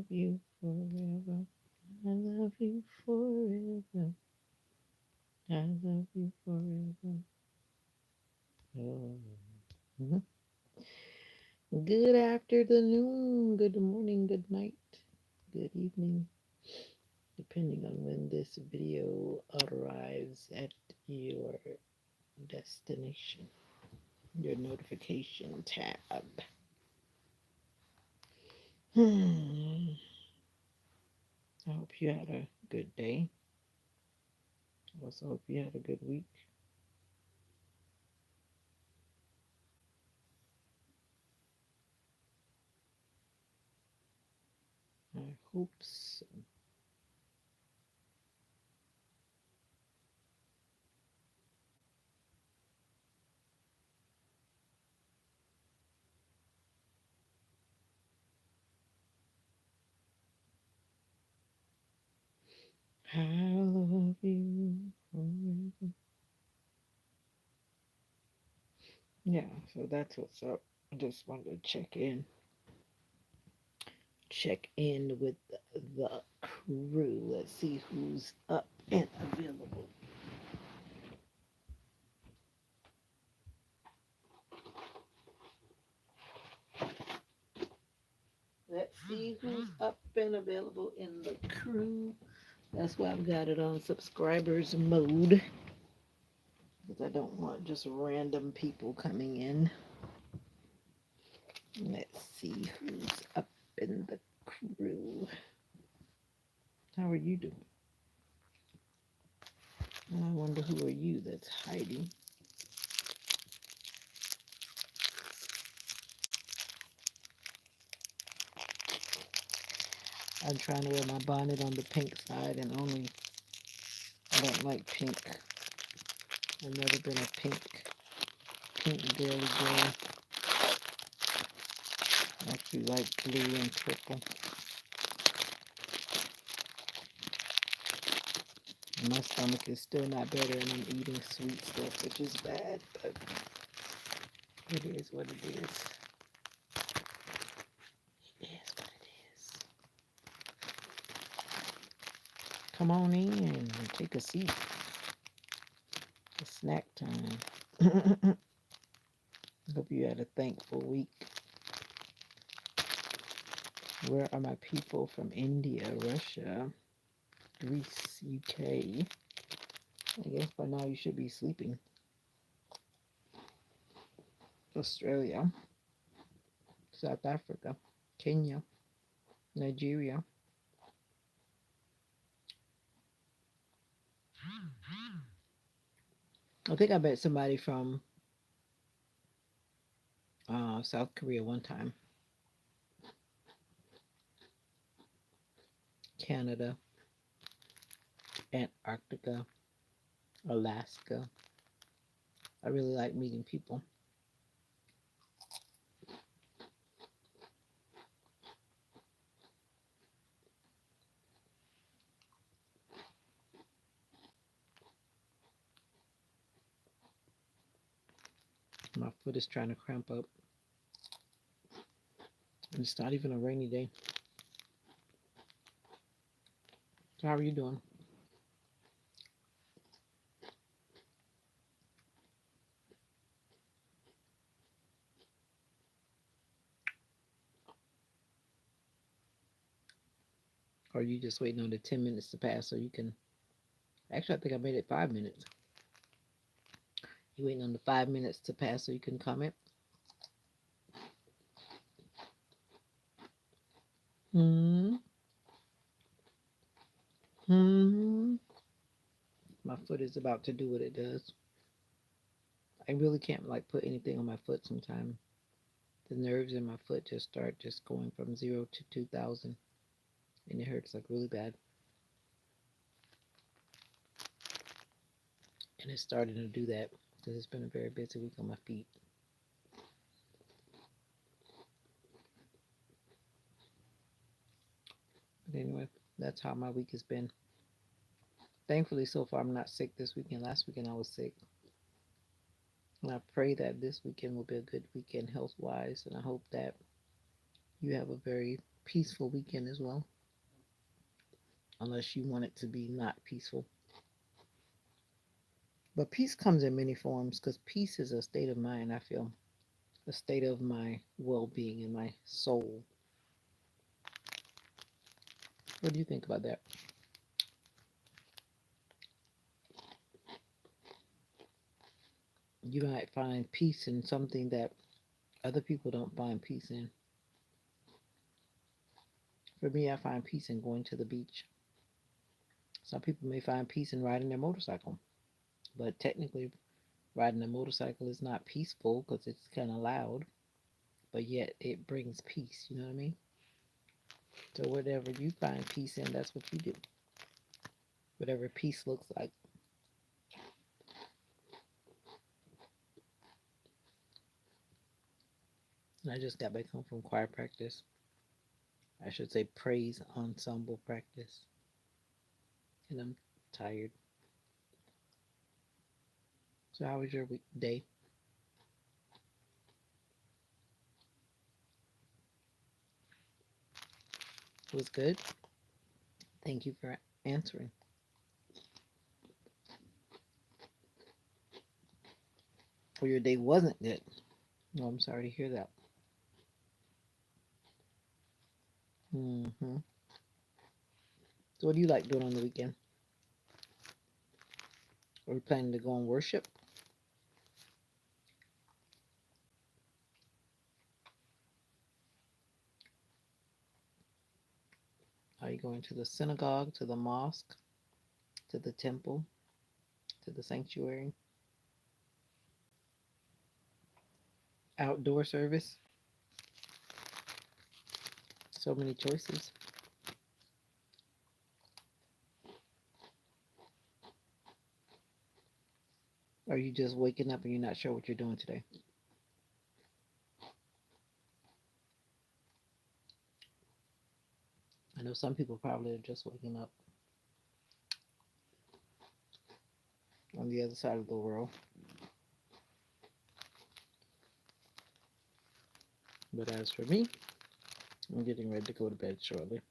you forever. I love you forever. I love you forever. Oh. Mhm. Good afternoon, good morning, good night, good evening, depending on when this video arrives at your destination, your notification tab. Hmm. I hope you had a good day. I also hope you had a good week. I hope so. I love you forever. Yeah, so that's what's up. I just wanted to check in with the crew. Let's see who's up and available. Let's see who's up and available in the crew. That's why I've got it on subscribers mode, because I don't want just random people coming in. Let's see who's up in the crew. How are you doing? I wonder who are you that's hiding. I'm trying to wear my bonnet on the pink side, and I don't like pink. I've never been a pink girly girl. I actually like blue and purple. And my stomach is still not better, and I'm eating sweet stuff, which is bad, but it is what it is. It is what it is. Come on in and take a seat. It's snack time. Hope you had a thankful week. Where are my people from India, Russia, Greece, UK? I guess by now you should be sleeping. Australia, South Africa, Kenya, Nigeria. I think I met somebody from South Korea one time. Canada, Antarctica, Alaska. I really like meeting people. My foot is trying to cramp up. And it's not even a rainy day. So how are you doing? Or are you just waiting on the 10 minutes to pass so you can... Actually, I think I made it 5 minutes. You waiting on the 5 minutes to pass so you can comment? Hmm. Hmm. My foot is about to do what it does. I really can't like put anything on my foot sometimes. The nerves in my foot just start just going from 0 to 2,000, and it hurts like really bad. And it's starting to do that because it's been a very busy week on my feet. But anyway, that's how my week has been. Thankfully, so far, I'm not sick this weekend. Last weekend, I was sick. And I pray that this weekend will be a good weekend health wise. And I hope that you have a very peaceful weekend as well, unless you want it to be not peaceful. But peace comes in many forms because peace is a state of mind, I feel, a state of my well being and my soul. What do you think about that? You might find peace in something that other people don't find peace in. For me, I find peace in going to the beach. Some people may find peace in riding their motorcycle, but technically, riding a motorcycle is not peaceful because it's kind of loud, but yet it brings peace. You know what I mean? So, whatever you find peace in, that's what you do. Whatever peace looks like. And I just got back home from choir practice. I should say praise ensemble practice. And I'm tired. So, how was your day? It was good. Thank you for answering. Or your day wasn't good. No, I'm sorry to hear that. Hmm. So, what do you like doing on the weekend? Are we planning to go and worship? Are you going to the synagogue, to the mosque, to the temple, to the sanctuary? Outdoor service? So many choices. Are you just waking up and you're not sure what you're doing today? I know some people probably are just waking up on the other side of the world. But as for me, I'm getting ready to go to bed shortly.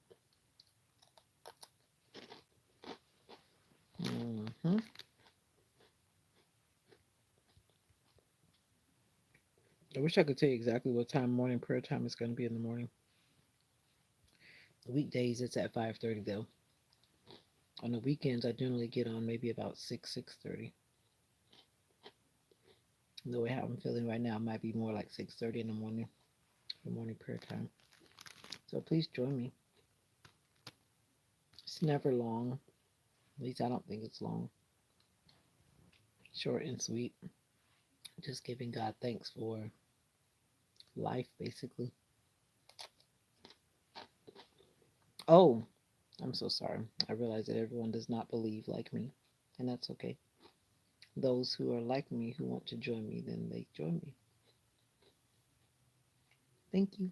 Hmm. I wish I could tell you exactly what time morning prayer time is going to be in the morning. The weekdays it's at 5:30 though. On the weekends I generally get on maybe about 6:30. The way how I'm feeling right now, it might be more like 6:30 in the morning for morning prayer time. So please join me. It's never long. At least I don't think it's long. Short and sweet. Just giving God thanks for life, basically. Oh, I'm so sorry. I realize that everyone does not believe like me, and that's okay. Those who are like me, who want to join me, then they join me. Thank you.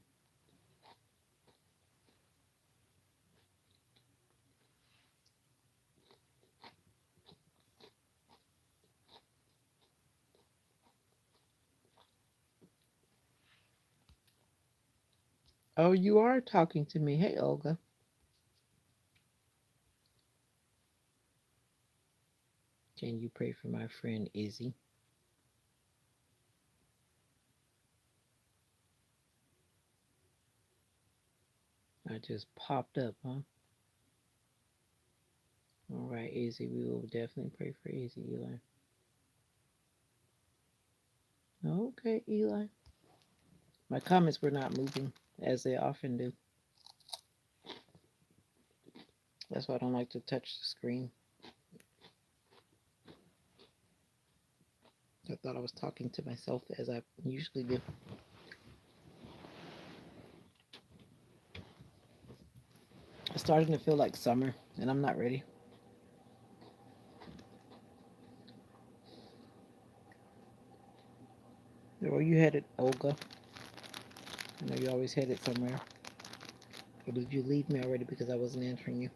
Oh, you are talking to me. Hey, Olga. Can you pray for my friend Izzy? I just popped up, huh? All right, Izzy. We will definitely pray for Izzy, Eli. Okay, Eli. My comments were not moving as they often do. That's why I don't like to touch the screen. I thought I was talking to myself as I usually do. It's starting to feel like summer, and I'm not ready. Where you headed, Olga? I know you always headed somewhere. Or did you leave me already because I wasn't answering you?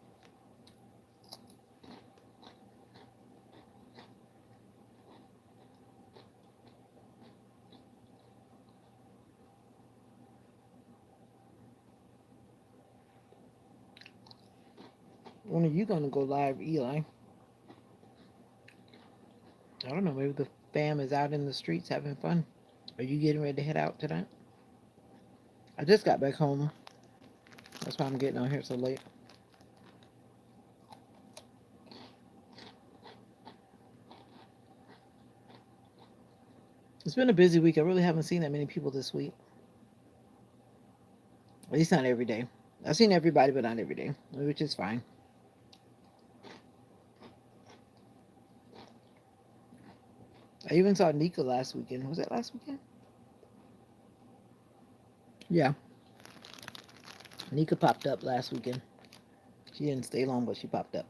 When are you gonna go live, Eli? I don't know. Maybe the fam is out in the streets having fun. Are you getting ready to head out tonight? I just got back home. That's why I'm getting on here so late. It's been a busy week. I really haven't seen that many people this week. At least not every day. I've seen everybody, but not every day, which is fine. I even saw Nika last weekend. Was that last weekend? Yeah. Nika popped up last weekend. She didn't stay long, but she popped up.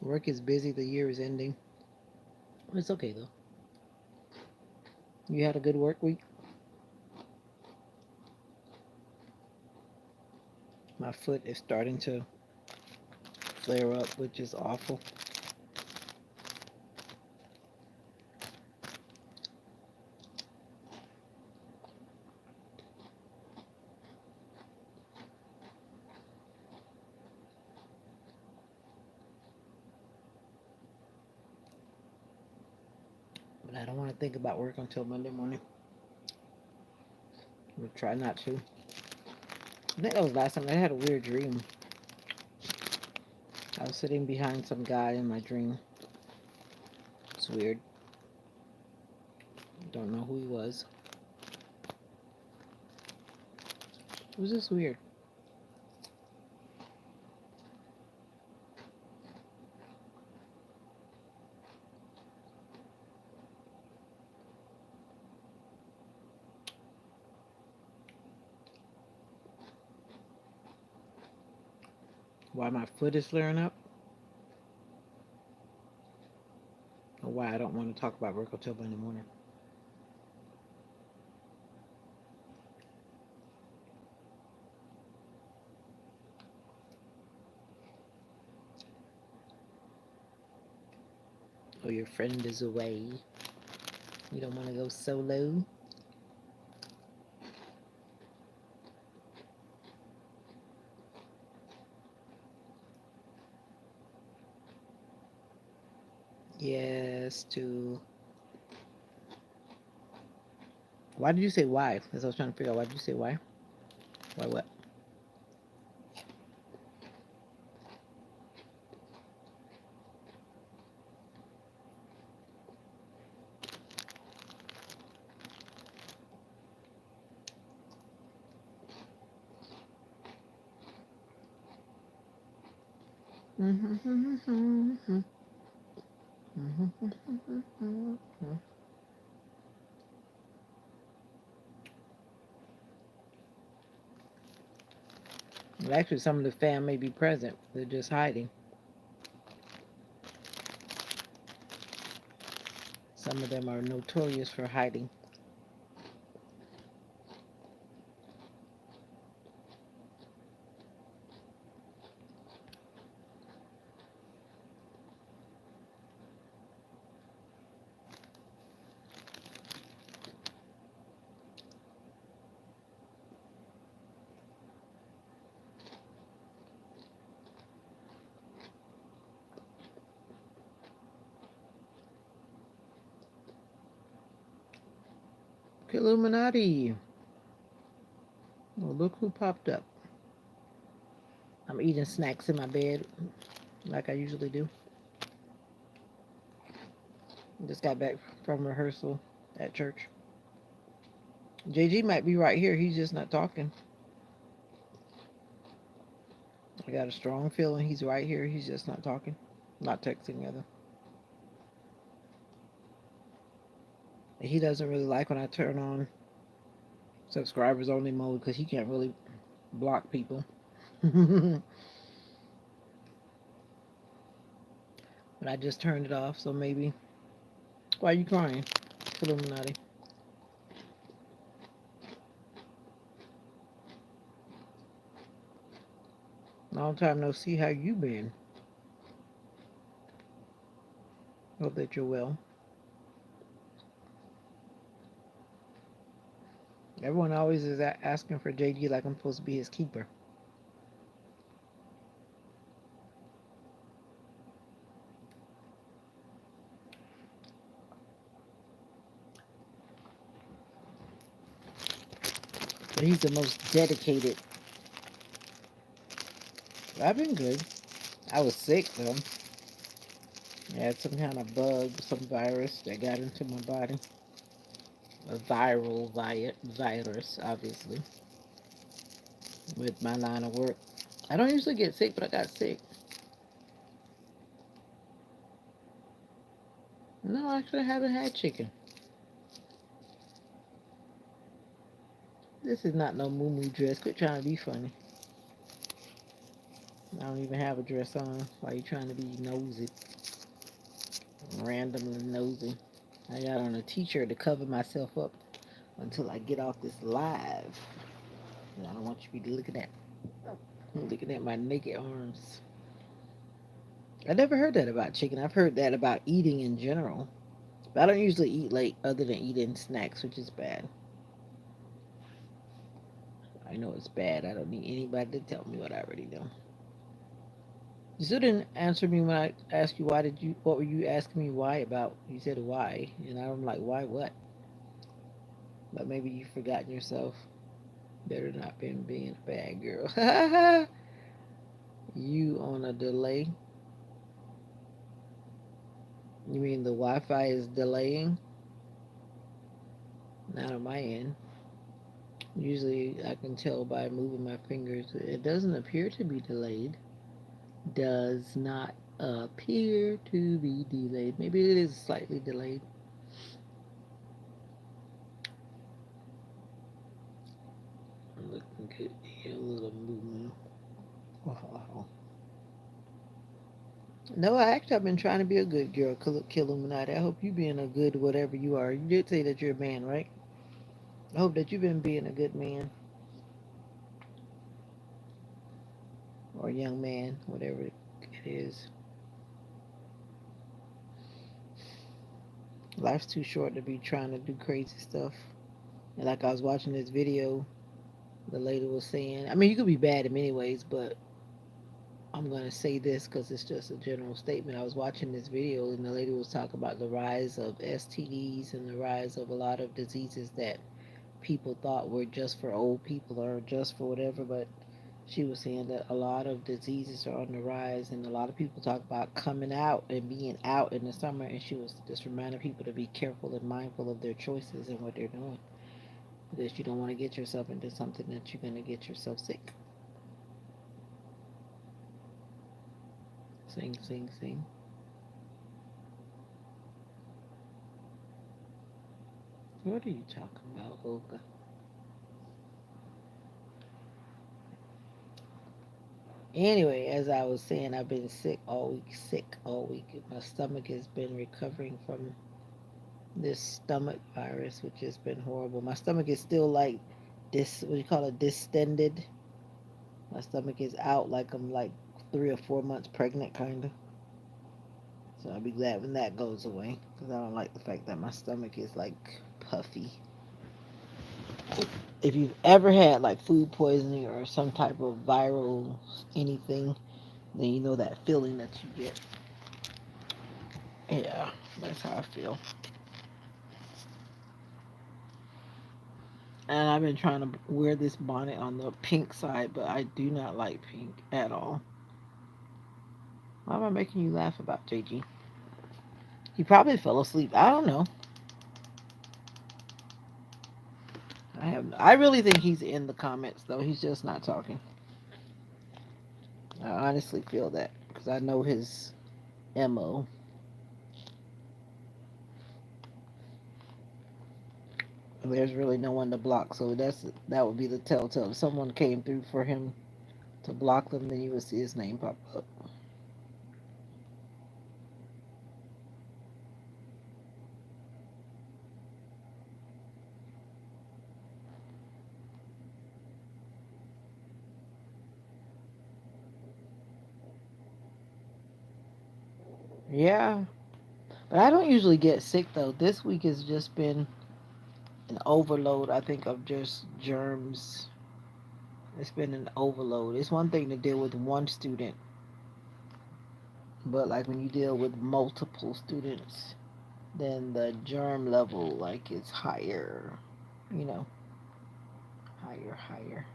Work is busy. The year is ending. It's okay though. You had a good work week? My foot is starting to flare up, which is awful. But I don't want to think about work until Monday morning. We'll try not to. I think that was last time I had a weird dream. I was sitting behind some guy in my dream. It's weird. Don't know who he was. It was just weird. Why my foot is flaring up? Or why I don't want to talk about work until Monday morning. Or your friend is away. You don't want to go solo. Yes, to. Why did you say why? Because I was trying to figure out why did you say why? Why what? Well, actually, some of the fam may be present. They're just hiding. Some of them are notorious for hiding. Illuminati. Well, look who popped up. I'm eating snacks in my bed like I usually do. Just got back from rehearsal at church. JG might be right here. He's just not talking. I got a strong feeling he's right here. He's just not talking. Not texting, rather. He doesn't really like when I turn on subscribers only mode because he can't really block people. But I just turned it off, so maybe. Why are you crying? Illuminati. Long time no see. How you been? Hope that you're well. Everyone always is asking for JD like I'm supposed to be his keeper. But he's the most dedicated. I've been good. I was sick though. I had some kind of bug, some virus that got into my body. A viral virus, obviously, with my line of work. I don't usually get sick, but I got sick. No, actually, I haven't had chicken. This is not no moo dress. Quit trying to be funny. I don't even have a dress on. Why you trying to be nosy? Randomly nosy. I got on a t-shirt to cover myself up until I get off this live. And I don't want you to be looking at my naked arms. I never heard that about chicken. I've heard that about eating in general. But I don't usually eat late other than eating snacks, which is bad. I know it's bad. I don't need anybody to tell me what I already know. You still didn't answer me when I asked you what were you asking me why about? You said why, and I'm like, why what? But maybe you've forgotten yourself. Better not been being a bad girl. You on a delay? You mean the Wi-Fi is delaying? Not on my end. Usually I can tell by moving my fingers. It doesn't appear to be delayed. Does not appear to be delayed. Maybe it is slightly delayed. Looking good. A little movement. Wow. No, I've been trying to be a good girl, Killuminati. I hope you being a good whatever you are. You did say that you're a man, right? I hope that you've been being a good man or a young man, whatever it is. Life's too short to be trying to do crazy stuff. And like I was watching this video, the lady was saying, I mean, you could be bad in many ways, but I'm going to say this because it's just a general statement. I was watching this video and the lady was talking about the rise of STDs and the rise of a lot of diseases that people thought were just for old people or just for whatever, but she was saying that a lot of diseases are on the rise and a lot of people talk about coming out and being out in the summer, and she was just reminding people to be careful and mindful of their choices and what they're doing because you don't want to get yourself into something that you're going to get yourself sick. Sing, sing, sing. What are you talking about, Olga? Anyway, as I was saying, I've been sick all week. My stomach has been recovering from this stomach virus, which has been horrible. My stomach is still like this, what do you call it, distended. My stomach is out like I'm like 3 or 4 months pregnant, kind of. So I'll be glad when that goes away because I don't like the fact that my stomach is like puffy. If you've ever had like food poisoning or some type of viral anything, then you know that feeling that you get. Yeah, that's how I feel. And I've been trying to wear this bonnet on the pink side, but I do not like pink at all. Why am I making you laugh about JG? He probably fell asleep. I don't know. I really think he's in the comments though. He's just not talking. I honestly feel that because I know his MO. There's really no one to block, so that would be the telltale. If someone came through for him to block them, then you would see his name pop up. Yeah. But I don't usually get sick though. This week has just been an overload, I think, of just germs. It's been an overload. It's one thing to deal with one student, but like when you deal with multiple students, then the germ level like is higher, you know, higher.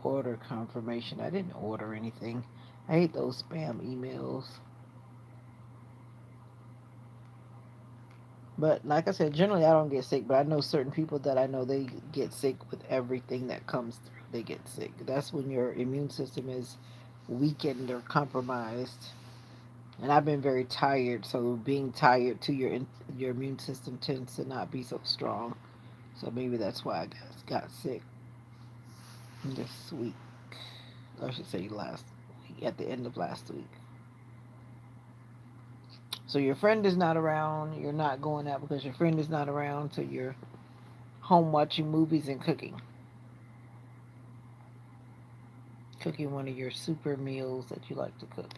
Order confirmation. I didn't order anything. I hate those spam emails. But like I said, generally I don't get sick, but I know certain people that I know they get sick with everything that comes through. They get sick. That's when your immune system is weakened or compromised. And I've been very tired, so being tired to your immune system tends to not be so strong. So maybe that's why I got sick this week. I should say last week, at the end of last week. So your friend is not around. You're not going out because your friend is not around. So you're home watching movies and cooking one of your super meals that you like to cook.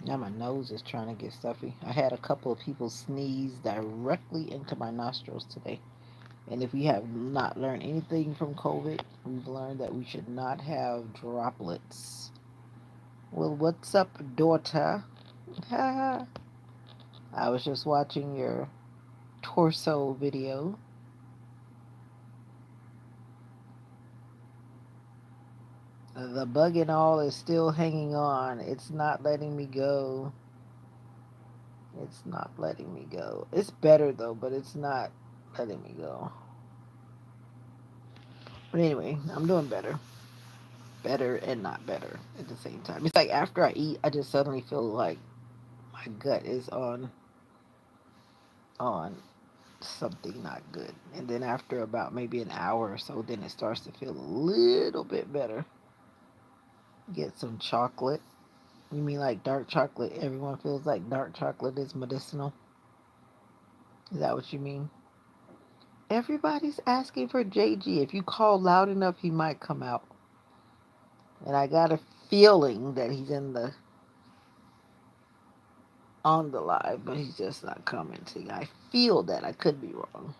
Now my nose is trying to get stuffy. I had a couple of people sneeze directly into my nostrils today. And if we have not learned anything from COVID, we've learned that we should not have droplets. Well, what's up, daughter? I was just watching your torso video. The bug and all is still hanging on. It's not letting me go. It's not letting me go. It's better though, but it's not letting me go. But anyway, I'm doing better. Better and not better at the same time. It's like after I eat, I just suddenly feel like my gut is on something not good. And then after about maybe an hour or so, then it starts to feel a little bit better. Get some chocolate. You mean like dark chocolate? Everyone feels like dark chocolate is medicinal. Is that what you mean? Everybody's asking for JG. If you call loud enough, he might come out. And I got a feeling that he's in the on the live, but he's just not commenting. I feel that. I could be wrong.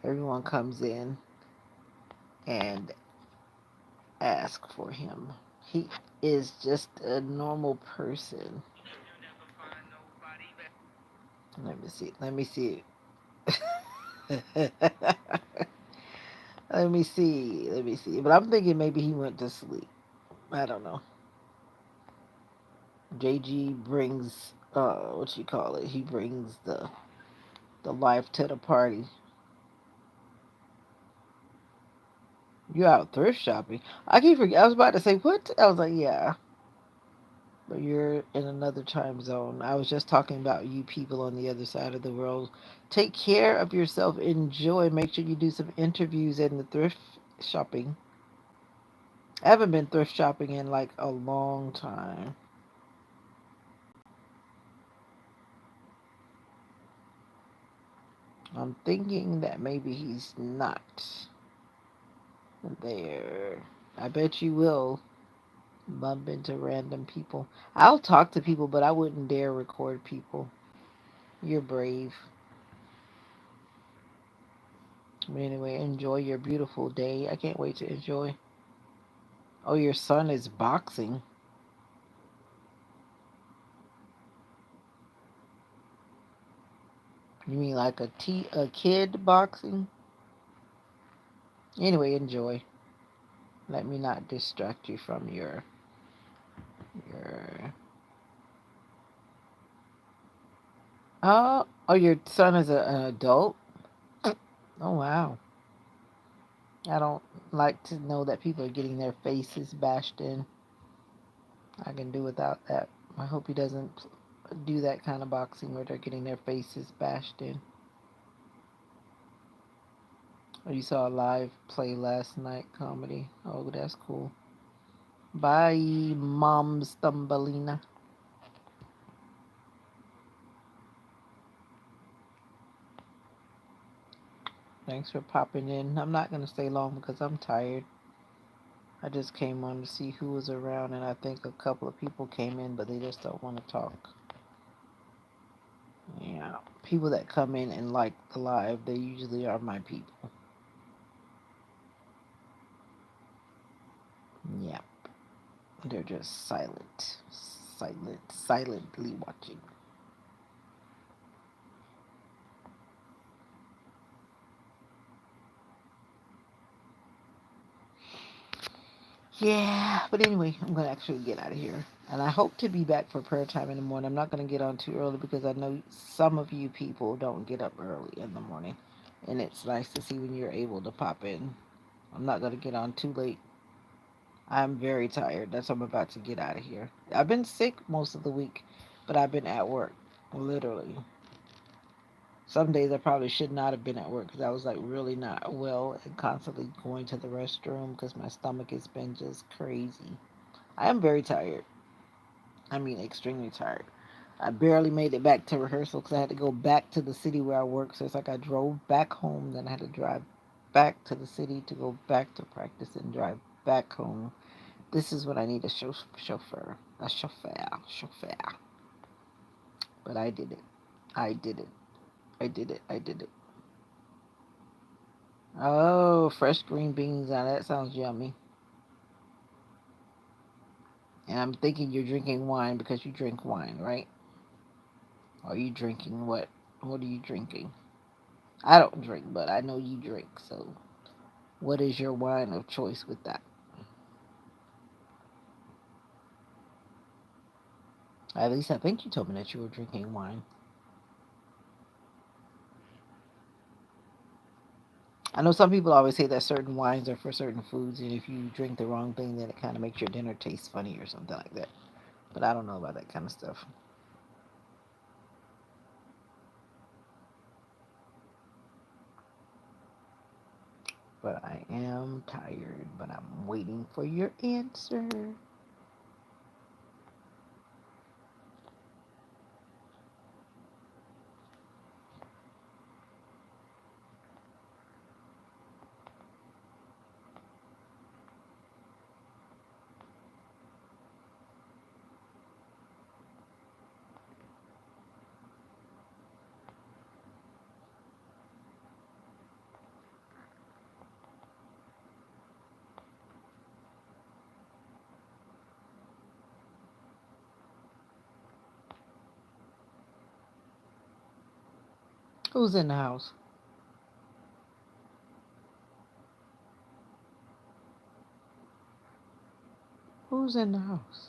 Everyone comes in and asks for him. He is just a normal person. Let me see. Let me see. Let me see. Let me see. But I'm thinking maybe he went to sleep. I don't know. JG brings what you call it? He brings the life to the party. You out thrift shopping? I keep forget. I was about to say what? I was like, yeah, but you're in another time zone. I was just talking about you people on the other side of the world. Take care of yourself. Enjoy. Make sure you do some interviews in the thrift shopping. I haven't been thrift shopping in like a long time. I'm thinking that maybe he's not there. I bet you will bump into random people. I'll talk to people, but I wouldn't dare record people. You're brave. But anyway, enjoy your beautiful day. I can't wait to enjoy. Oh, your son is boxing. You mean like a kid boxing? Anyway, enjoy. Let me not distract you from your. Oh, your son is an adult. Oh wow. I don't like to know that people are getting their faces bashed in. I can do without that. I hope he doesn't do that kind of boxing where they're getting their faces bashed in. Oh, you saw a live play last night comedy. Oh, that's cool. Bye, Mom Stumbelina. Thanks for popping in. I'm not gonna stay long because I'm tired. I just came on to see who was around, and I think a couple of people came in, but they just don't want to talk. Yeah, people that come in and like the live, they usually are my people. Yeah, they're just silently watching. Yeah, but anyway, I'm gonna actually get out of here, and I hope to be back for prayer time in the morning. I'm not gonna get on too early because I know some of you people don't get up early in the morning, and it's nice to see when you're able to pop in. I'm not gonna get on too late. I'm very tired. That's why I'm about to get out of here. I've been sick most of the week, but I've been at work, literally. Some days I probably should not have been at work because I was like really not well and constantly going to the restroom because my stomach has been just crazy. I am very tired. I mean, extremely tired. I barely made it back to rehearsal because I had to go back to the city where I work. So it's like I drove back home, then I had to drive back to the city to go back to practice and drive back home. This is what I need a chauffeur. A chauffeur. But I did it. I did it. I did it. I did it. Oh, fresh green beans. Now that sounds yummy. And I'm thinking you're drinking wine because you drink wine, right? Or are you drinking what? What are you drinking? I don't drink, but I know you drink. So, what is your wine of choice with that? At least I think you told me that you were drinking wine. I know some people always say that certain wines are for certain foods, and if you drink the wrong thing, then it kind of makes your dinner taste funny or something like that. But I don't know about that kind of stuff. But I am tired, but I'm waiting for your answer. Who's in the house? Who's in the house?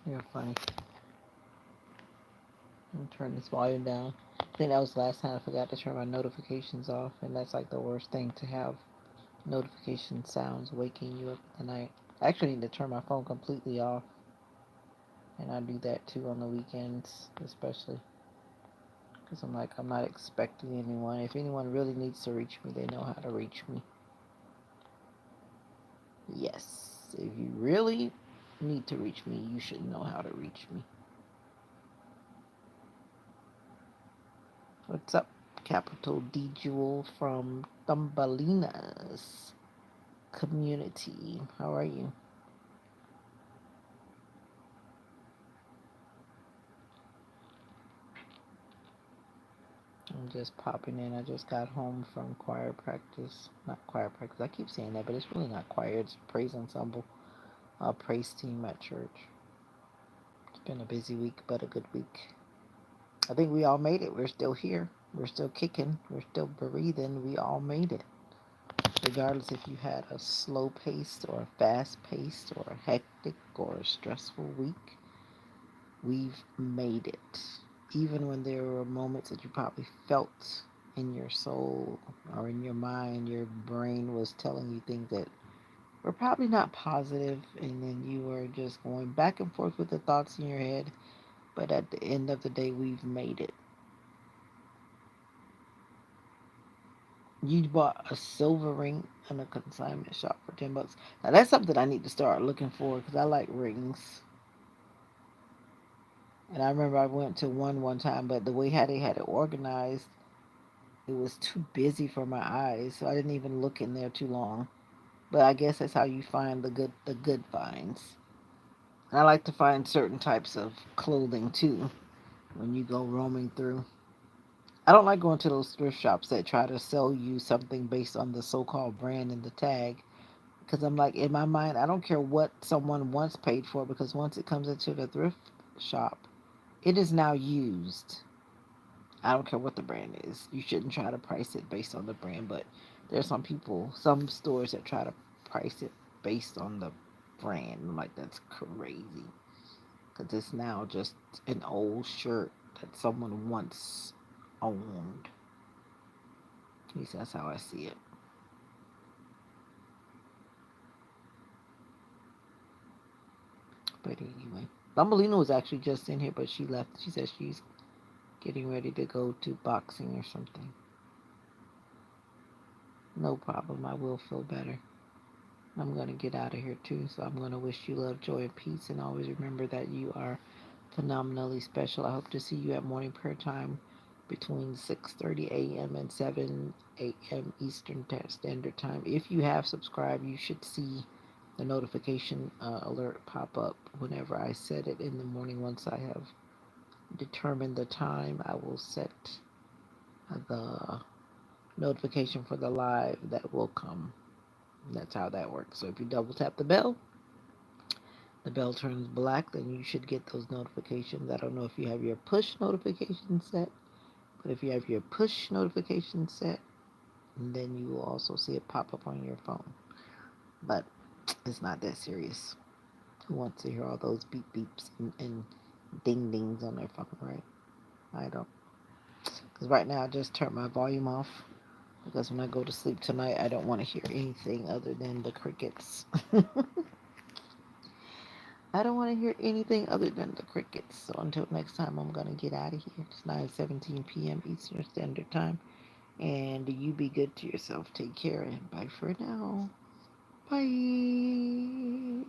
You're funny. I'm turn this volume down. I think that was the last time I forgot to turn my notifications off, and that's like the worst thing to have notification sounds waking you up in the night. I actually need to turn my phone completely off, and I do that too on the weekends, especially because I'm not expecting anyone. If anyone really needs to reach me, they know how to reach me. Yes, if you really need to reach me, you should know how to reach me. What's up, Capital D Jewel from Thumbelina's community? How are you? I'm just popping in. I just got home from choir practice. Not choir practice. I keep saying that, but it's really not choir. It's praise ensemble, praise team at church. It's been a busy week, but a good week. I think we all made it. We're still here. We're still kicking. We're still breathing. We all made it. Regardless if you had a slow paced or a fast paced or a hectic or a stressful week, we've made it. Even when there were moments that you probably felt in your soul or in your mind, your brain was telling you things that were probably not positive, and then you were just going back and forth with the thoughts in your head. But at the end of the day, we've made it. You bought a silver ring in a consignment shop for $10. Now that's something I need to start looking for because I like rings. And I remember I went to one time, but the way how they had it organized, it was too busy for my eyes, so I didn't even look in there too long. But I guess that's how you find the good finds. And I like to find certain types of clothing too when you go roaming through. I don't like going to those thrift shops that try to sell you something based on the so-called brand and the tag. Because I'm like, in my mind, I don't care what someone once paid for because once it comes into the thrift shop, it is now used. I don't care what the brand is. You shouldn't try to price it based on the brand, but there's some people, some stores that try to price it based on the brand. I'm like, that's crazy. Because it's now just an old shirt that someone once owned. At least that's how I see it. But anyway, Thumbelina was actually just in here, but she left. She said she's getting ready to go to boxing or something. No problem. I will feel better. I'm going to get out of here too. So I'm going to wish you love, joy, and peace. And always remember that you are phenomenally special. I hope to see you at morning prayer time between 6:30 a.m. and 7 a.m. Eastern Standard Time. If you have subscribed, you should see the notification alert pop up whenever I set it in the morning. Once I have determined the time, I will set the notification for the live that will come. That's how that works. So if you double tap the bell turns black, then you should get those notifications. I don't know if you have your push notification set, but if you have your push notification set, then you will also see it pop up on your phone. But it's not that serious. Who wants to hear all those beep beeps and ding dings on their phone, right? I don't. Because right now I just turned my volume off. Because when I go to sleep tonight, I don't want to hear anything other than the crickets. I don't want to hear anything other than the crickets. So until next time, I'm going to get out of here. It's 9:17 p.m. Eastern Standard Time. And you be good to yourself. Take care and bye for now. Bye.